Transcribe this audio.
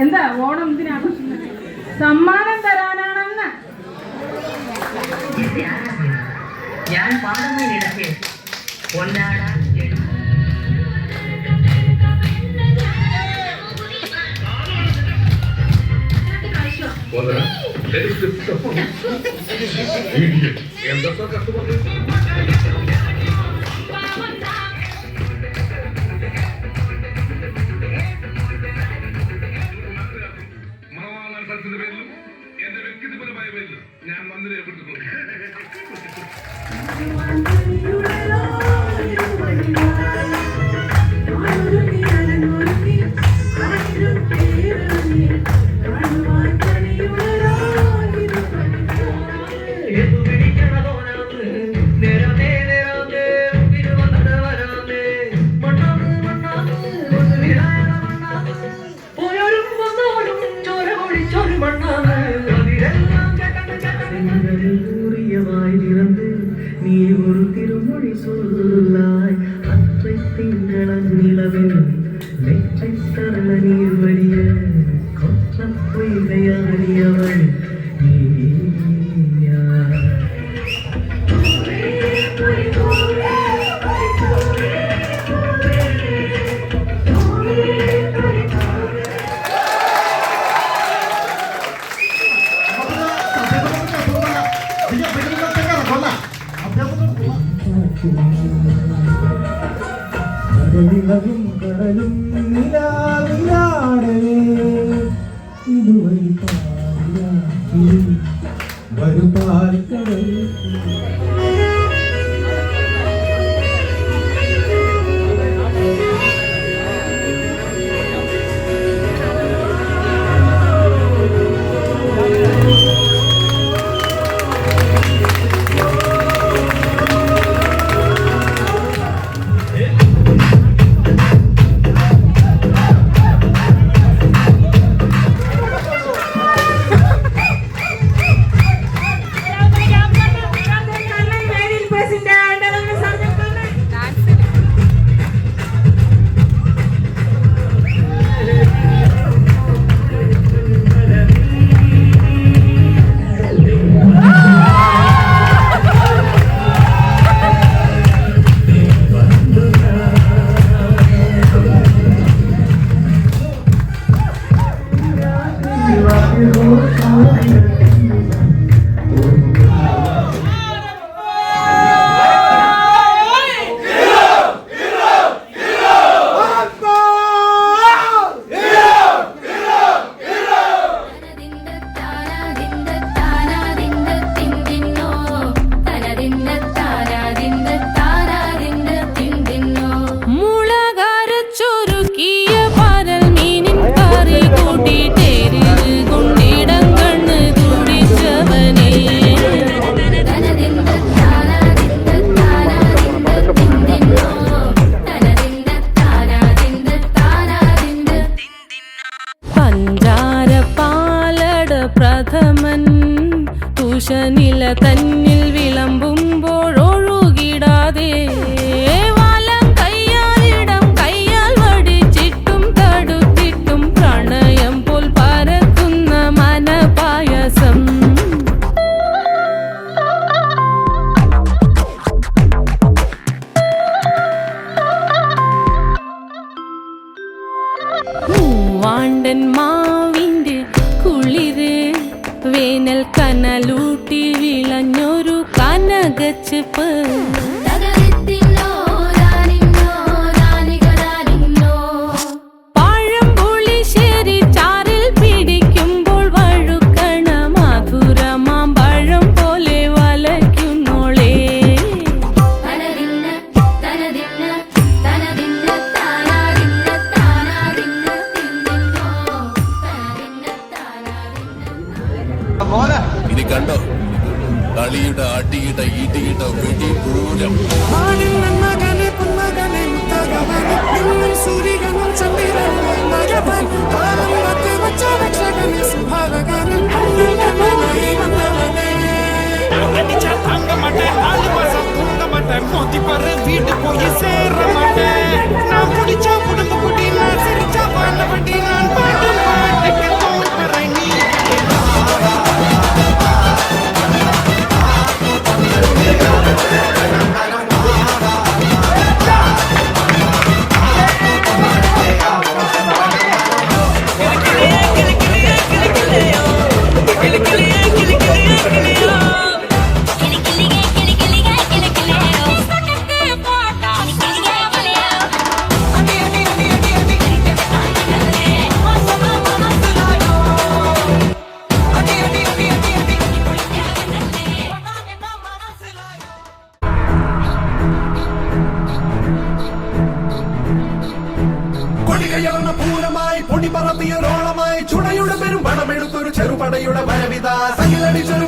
എന്താ ഓണം എന്തിനാ സമ്മാനം തരാനാണെന്ന് ഞാൻ പാടുന്നതിനിടയ്ക്ക് പൊന്നാട എന്റെ വ്യക്തിപരമായ പേരിൽ ഞാൻ നന്ദി രേഖപ്പെടുത്തുന്നു. நீ ஒரு திருமொழி சொல்லாய் அற்றை திங்கள நிலவில் நெற்றை தரள நீர் வடிய கொற்ற பொய்கையாடியவள் நீயா കടലും കടലും നിലാവിലാടവേ ഇതുവഴി വരുപാൽക്കടൽ പ്രഥമൻ തുഷനില തന്നിൽ വിളമ്പുമ്പോഴൊഴുകിടാതെ വലം കയ്യാലിടം കയ്യാൽ വടിച്ചിട്ടും തടുത്തിട്ടും പ്രണയം പോൽ പരക്കുന്ന മനപായസം വാണ്ടൻ മാവിന്റെ കുളിര് വേനൽ കനലൂട്ടി വിളഞ്ഞൊരു കനകച്ചെപ്പ് പഴംപുളിശ്ശേരി ചാറിൽ പിടിക്കുമ്പോൾ വഴുക്കണ മധുരമാം പഴം പോലെ വലയ്ക്കുന്നോളേ അടിയുടെ അടിയുടെ ഇടിയുടെ വെടിപൂരം மோதி பரு வீட்டு போய் சேர மாட்டேன் நான் குடிச்சா குடும்ப குடி நான் சிரிச்சா பால வட்டி நான் பாடும் பாட்டுக்கு தோன்றரை நீ കൊടികയറുന്ന പൂരമായി പൊടി പറത്തിയ റോളമായി ചുടയുടെ പെരും പണമെടുത്തൊരു ചെറുപടയുടെ വരവിത സകിലടിച്ചൊരു